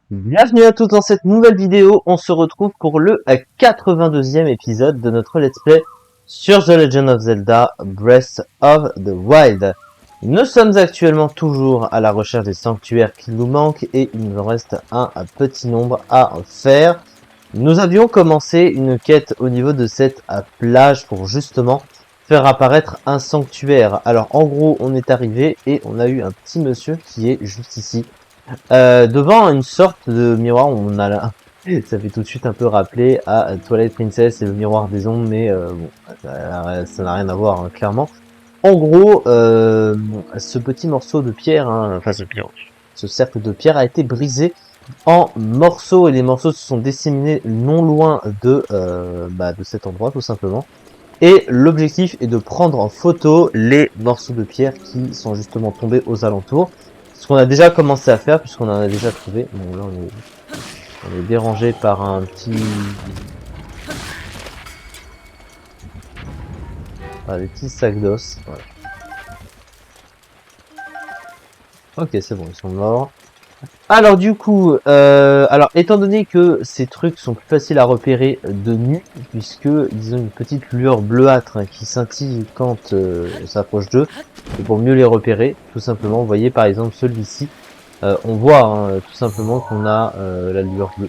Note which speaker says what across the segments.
Speaker 1: Bienvenue à tous dans cette nouvelle vidéo, on se retrouve pour le 82e épisode de notre let's play sur The Legend of Zelda Breath of the Wild. Nous sommes actuellement toujours à la recherche des sanctuaires qui nous manquent et il nous en reste un petit nombre à faire. Nous avions commencé une quête au niveau de cette plage pour justement faire apparaître un sanctuaire. Alors en gros on est arrivé et on a eu un petit monsieur qui est juste ici. Devant une sorte de miroir, on a là, ça fait tout de suite un peu rappeler à Twilight Princess et le miroir des ombres, mais bon, ça n'a rien à voir, hein, clairement. En gros, ce petit morceau de pierre, hein, enfin ce cercle de pierre a été brisé en morceaux et les morceaux se sont disséminés non loin de cet endroit tout simplement. Et l'objectif est de prendre en photo les morceaux de pierre qui sont justement tombés aux alentours. Ce qu'on a déjà commencé à faire puisqu'on en a déjà trouvé. Bon là on est dérangé par des petits sacs d'os. Voilà. Ok, c'est bon, ils sont morts. Alors du coup, alors étant donné que ces trucs sont plus faciles à repérer de nuit, puisque ils ont une petite lueur bleuâtre qui scintille quand on s'approche d'eux, et pour mieux les repérer, tout simplement, vous voyez par exemple celui-ci, on voit hein, tout simplement qu'on a la lueur bleue.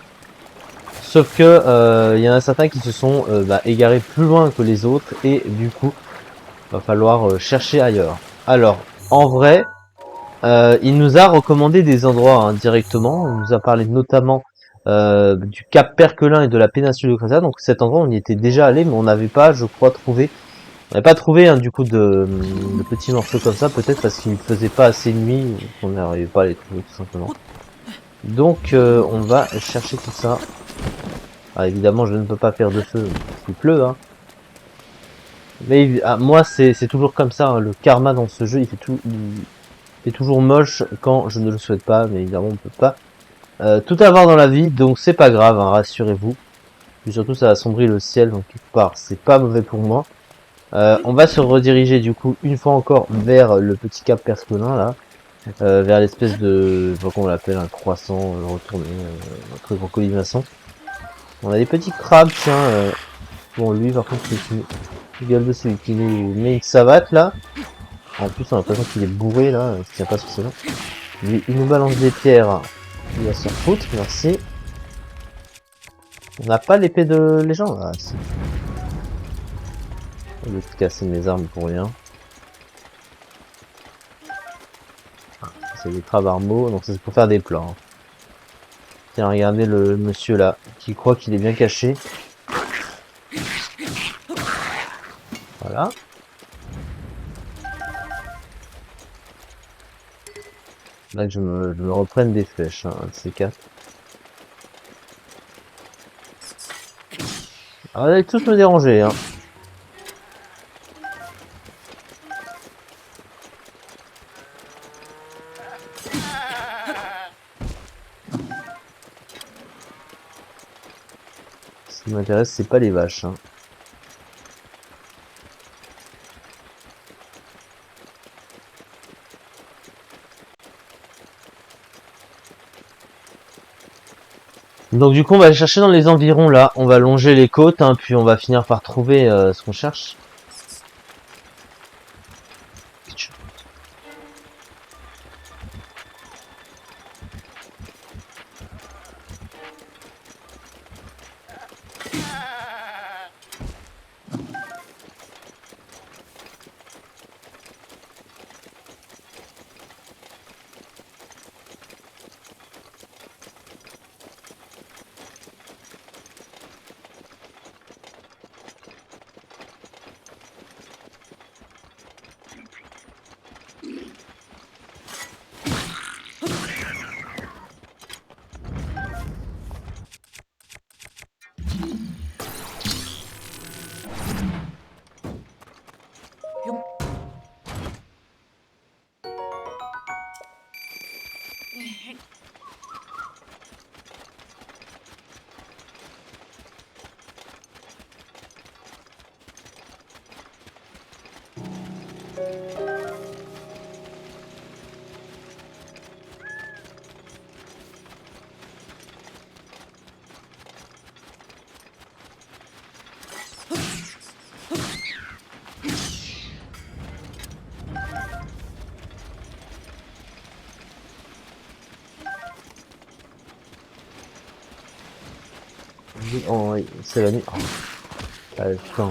Speaker 1: Sauf que il y en a certains qui se sont égarés plus loin que les autres, et du coup, va falloir chercher ailleurs. Alors, en vrai, il nous a recommandé des endroits hein, directement. Il nous a parlé notamment du Cap Perquelin et de la péninsule de Creta. Donc cet endroit, on y était déjà allé, mais on n'avait pas, je crois, trouvé. On n'avait pas trouvé hein, du coup de petits morceaux comme ça, peut-être parce qu'il ne faisait pas assez nuit, ou qu'on n'arrivait pas à les trouver tout simplement. Donc on va chercher tout ça. Alors, évidemment, je ne peux pas faire de feu parce qu'il pleut, hein. Mais moi, c'est toujours comme ça. Hein, le karma dans ce jeu, il fait toujours moche quand je ne le souhaite pas. Mais évidemment, on peut pas tout avoir dans la vie, donc c'est pas grave, hein, rassurez-vous. Puis surtout, ça assombrit le ciel, donc quelque part, c'est pas mauvais pour moi. On va se rediriger du coup une fois encore vers le petit cap Perscolin là, vers l'espèce de, je vois qu'on l'appelle un croissant retourné, un truc en colimaçon. On a des petits crabes, tiens. Bon, lui par contre, c'est une gueule de celui qui nous met une savate là. En plus, on a l'impression qu'il est bourré là, il tient pas sur ses mains. Lui, il nous balance des pierres, il va s'en foutre, merci. On n'a pas l'épée de légende. Ah si. Au lieu de casser mes armes pour rien. C'est des crabes armeaux, donc c'est pour faire des plans. Tiens, regardez le monsieur là, qui croit qu'il est bien caché. Voilà. Là que je me reprenne des flèches, hein, un de ces quatre. Alors, vous allez tous me déranger, hein. Ce qui m'intéresse, c'est pas les vaches, hein. Donc du coup, on va aller chercher dans les environs là. On va longer les côtes, hein, puis on va finir par trouver ce qu'on cherche. Oh, oui, c'est la nuit. Oh, ah, putain.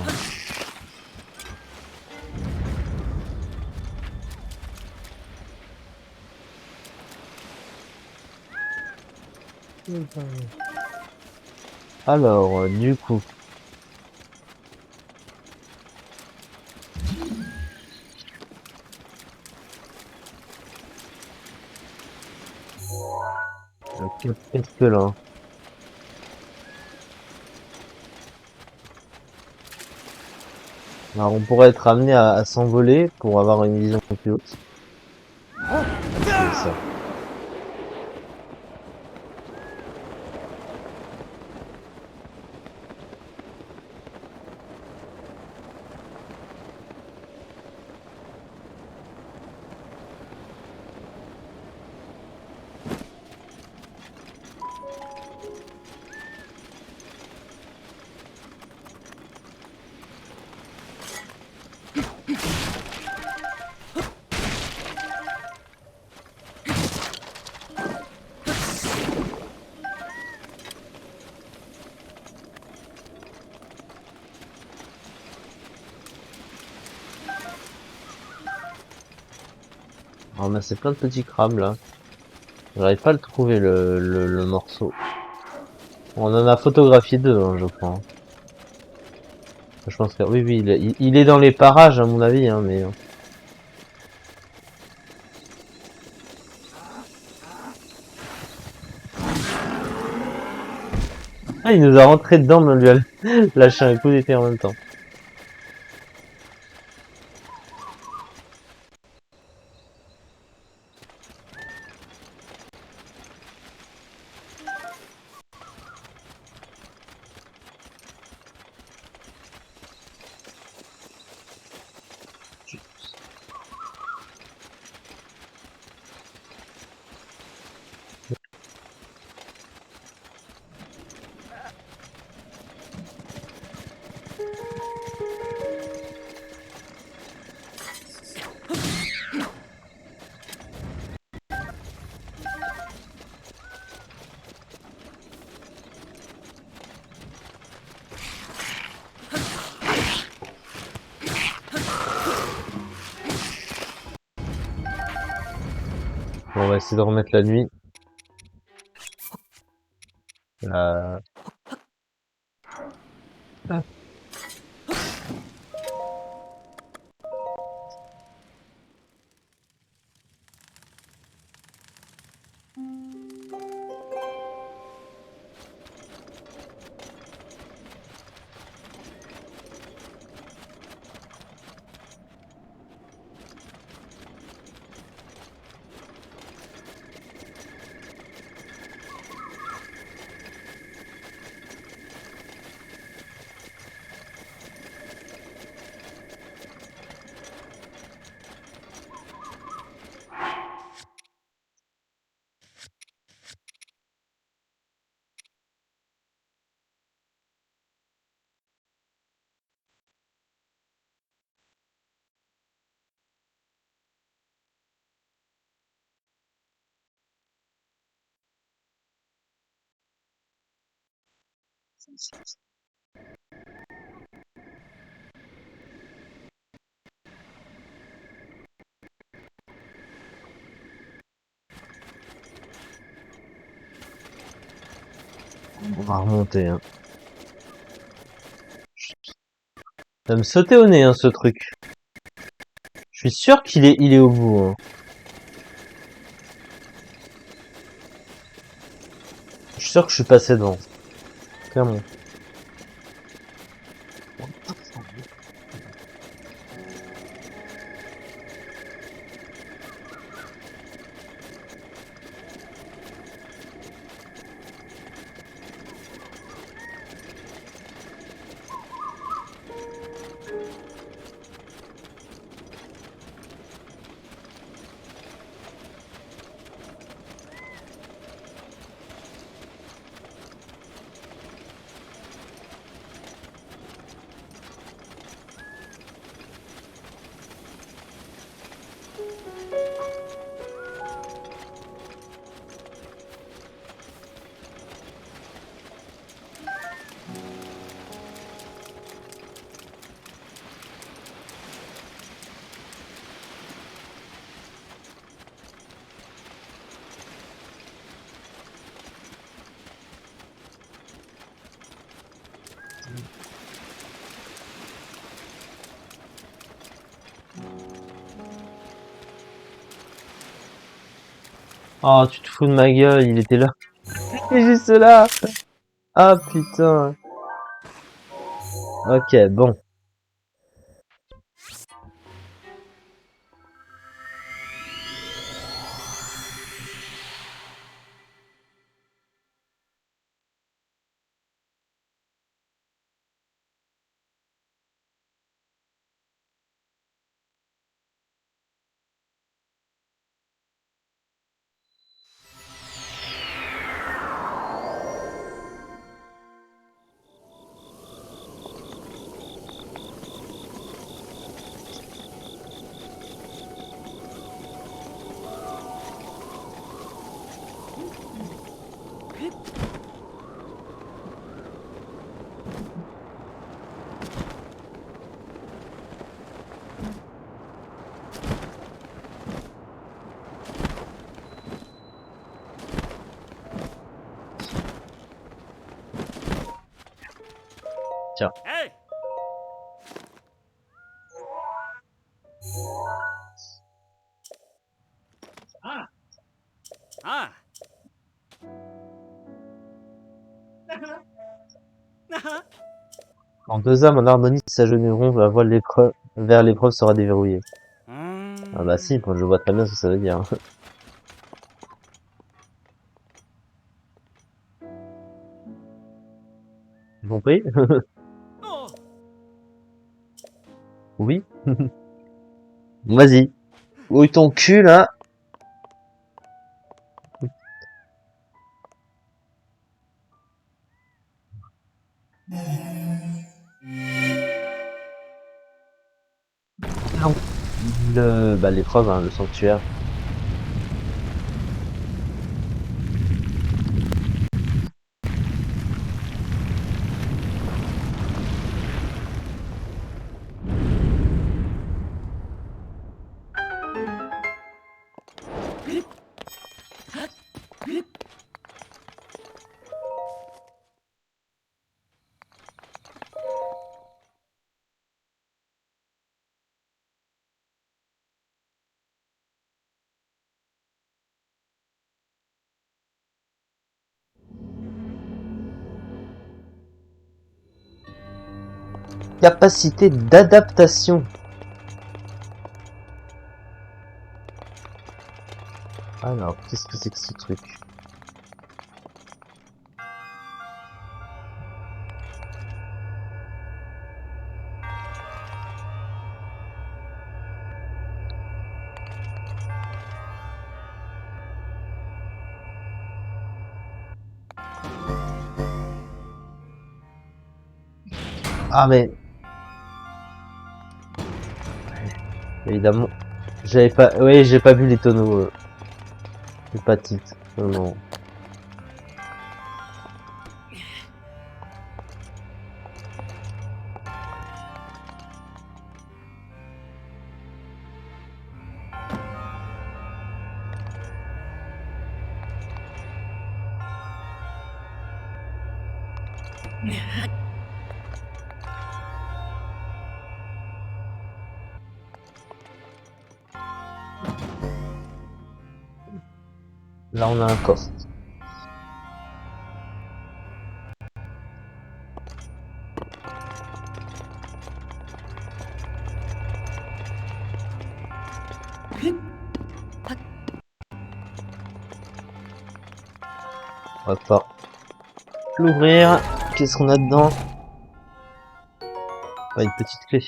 Speaker 1: Alors, du coup, qu'est-ce que là? Alors, on pourrait être amené à s'envoler pour avoir une vision plus haute. C'est ça. On a ramassé plein de petits crabes là. J'arrive pas à le trouver le morceau. On en a photographié deux, hein, je crois. Je pense que oui, oui, il est dans les parages à mon avis, hein, mais. Ah, il nous a rentré dedans, mais on lui a lâché un coup d'épée en même temps. Bon, on va essayer de remettre la nuit. Euh, on va remonter, hein. Ça va me sauter au nez, hein, ce truc. Je suis sûr il est au bout, hein. Je suis sûr que je suis passé devant. Clairement. Oh, tu te fous de ma gueule, il était là. Il est juste là. Ah putain. Ok, bon. Tiens.
Speaker 2: Hey! Ah! Ah!
Speaker 1: En 2 âmes en harmonie s'agenouilleront vers l'épreuve sera déverrouillée. Ah bah si, moi je vois très bien ce que ça veut dire. Vous compris?
Speaker 2: Oh!
Speaker 1: Oui. Vas-y. Ouille ton cul là. Non. L'épreuve, hein, le sanctuaire. Capacité d'adaptation. Alors, qu'est-ce que c'est que ce truc? Ah mais évidemment, j'avais pas, oui, j'ai pas vu les tonneaux hépatites. Non, non. Là, on a un coffre. On va pas l'ouvrir. Qu'est-ce qu'on a dedans? Ah, une petite clé.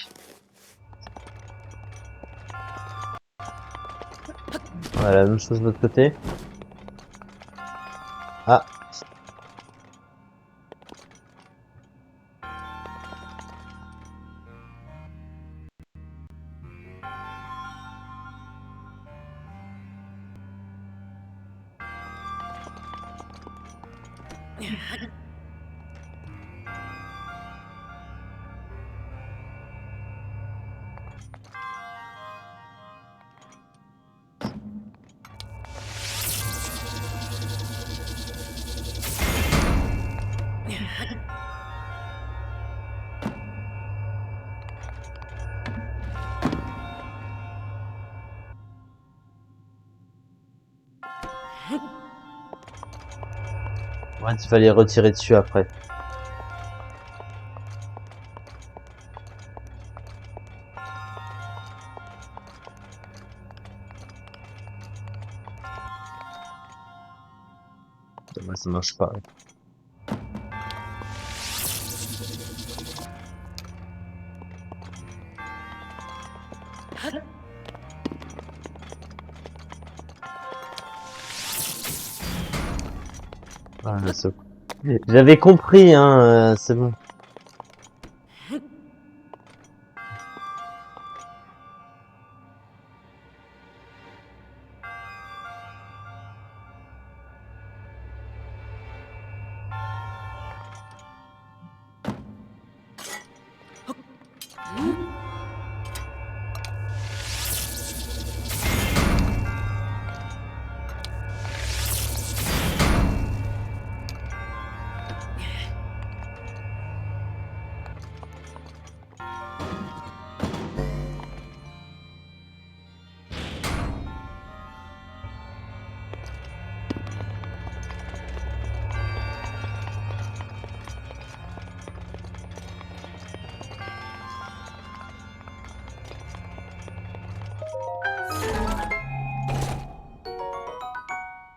Speaker 1: Voilà, la même chose de l'autre côté. Ah. Ouais, il fallait retirer dessus après. Ouais, ça marche pas. Ah, j'avais compris, hein, c'est bon.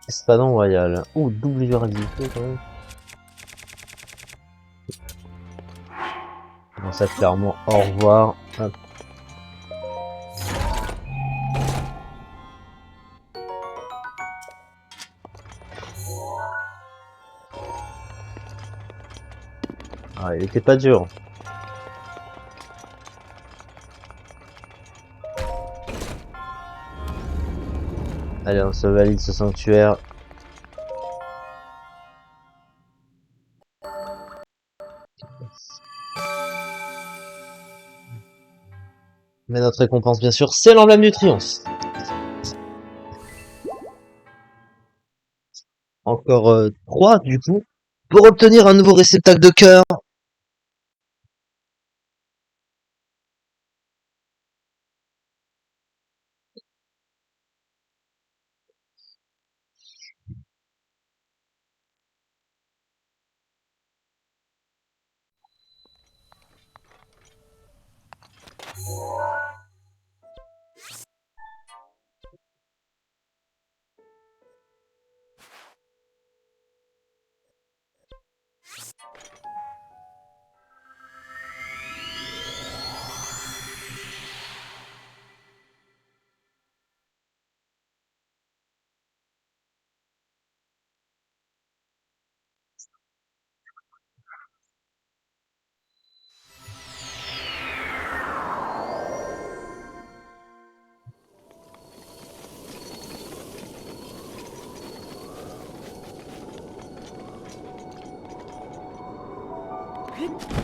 Speaker 1: Espadon royal. Oh, double durabilité quand même. Bon, ça clairement, au revoir. Hop. Ah, il était pas dur. Allez, on se valide ce sanctuaire. Mais notre récompense, bien sûr, c'est l'emblème du triomphe. Encore 3 du coup. Pour obtenir un nouveau réceptacle de cœur.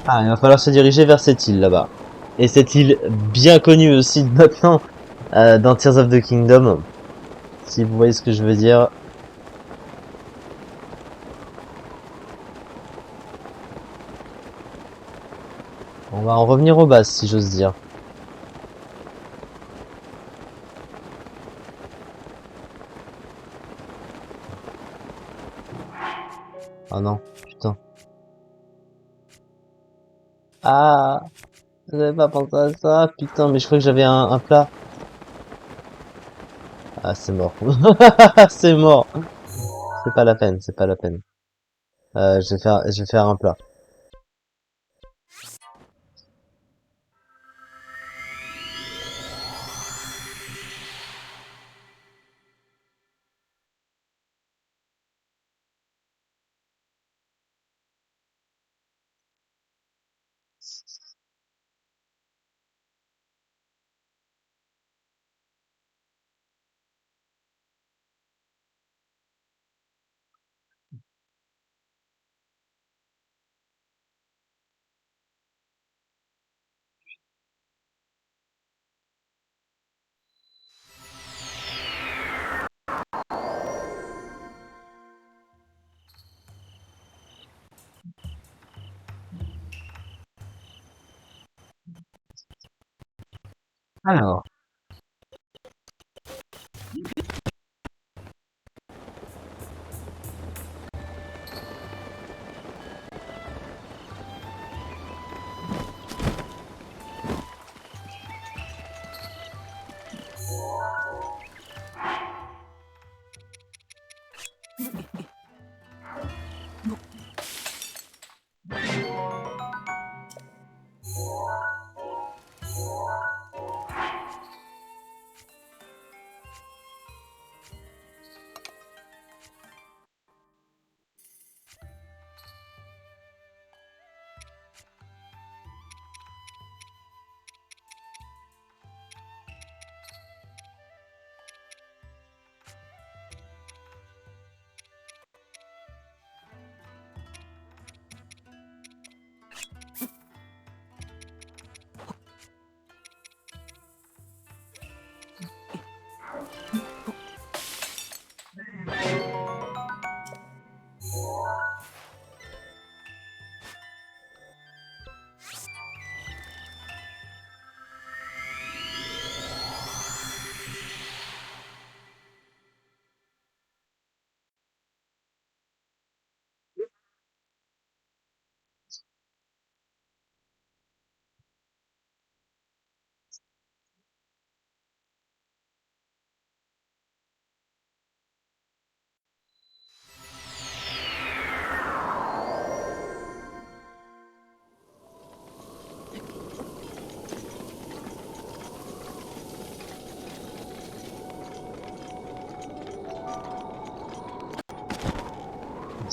Speaker 1: Ah, il va falloir se diriger vers cette île là-bas. Et cette île bien connue aussi maintenant dans Tears of the Kingdom. Si vous voyez ce que je veux dire. On va en revenir aux bases si j'ose dire. Ah non, putain. Ah, j'avais pas pensé à ça, putain, mais je crois que j'avais un plat. Ah, c'est mort. C'est mort. C'est pas la peine, c'est pas la peine. Je vais faire un plat. Alors.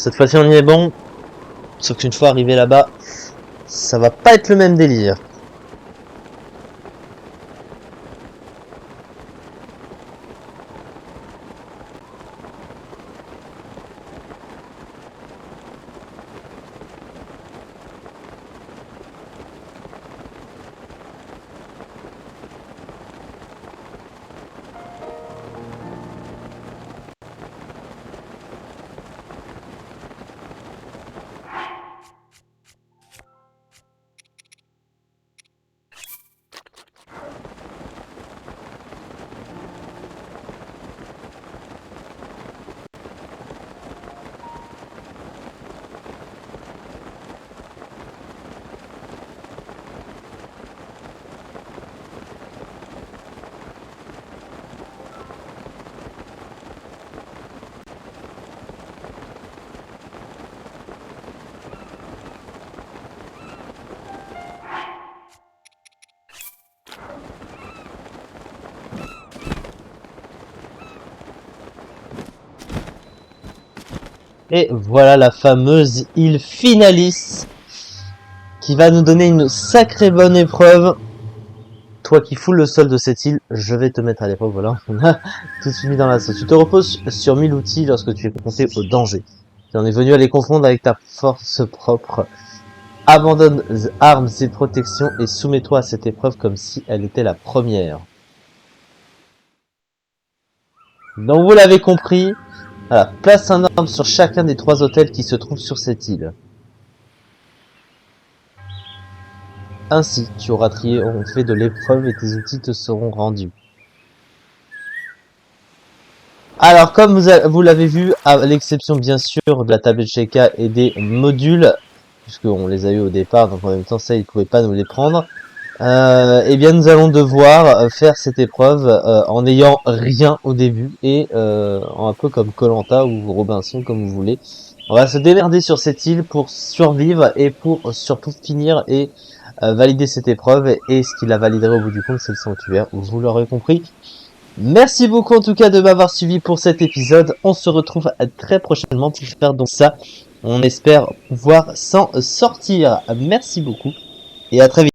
Speaker 1: Cette fois-ci on y est bon. Sauf qu'une fois arrivé là-bas, ça va pas être le même délire. Et voilà la fameuse île Finalis qui va nous donner une sacrée bonne épreuve. Toi qui foules le sol de cette île, je vais te mettre à l'épreuve. Voilà, on a tout mis dans la sauce. Tu te reposes sur 1000 outils lorsque tu es confronté au danger. Tu en es venu à les confondre avec ta force propre. Abandonne armes et protections et soumets-toi à cette épreuve comme si elle était la première. Donc vous l'avez compris, voilà, place un arme sur chacun des 3 hôtels qui se trouvent sur cette île. Ainsi, tu auras triomphé de l'épreuve et tes outils te seront rendus. Alors, comme vous l'avez vu, à l'exception bien sûr de la tablette Sheikah et des modules, puisqu'on les a eu au départ, donc en même temps ça, ils ne pouvaient pas nous les prendre, eh bien nous allons devoir faire cette épreuve en n'ayant rien au début, et un peu comme Koh-Lanta ou Robinson, comme vous voulez. On va se démerder sur cette île pour survivre et pour surtout finir et valider cette épreuve, et ce qui la validerait au bout du compte, c'est le sanctuaire, vous l'aurez compris. Merci beaucoup en tout cas de m'avoir suivi pour cet épisode. On se retrouve très prochainement pour faire donc ça. On espère pouvoir s'en sortir. Merci beaucoup et à très vite.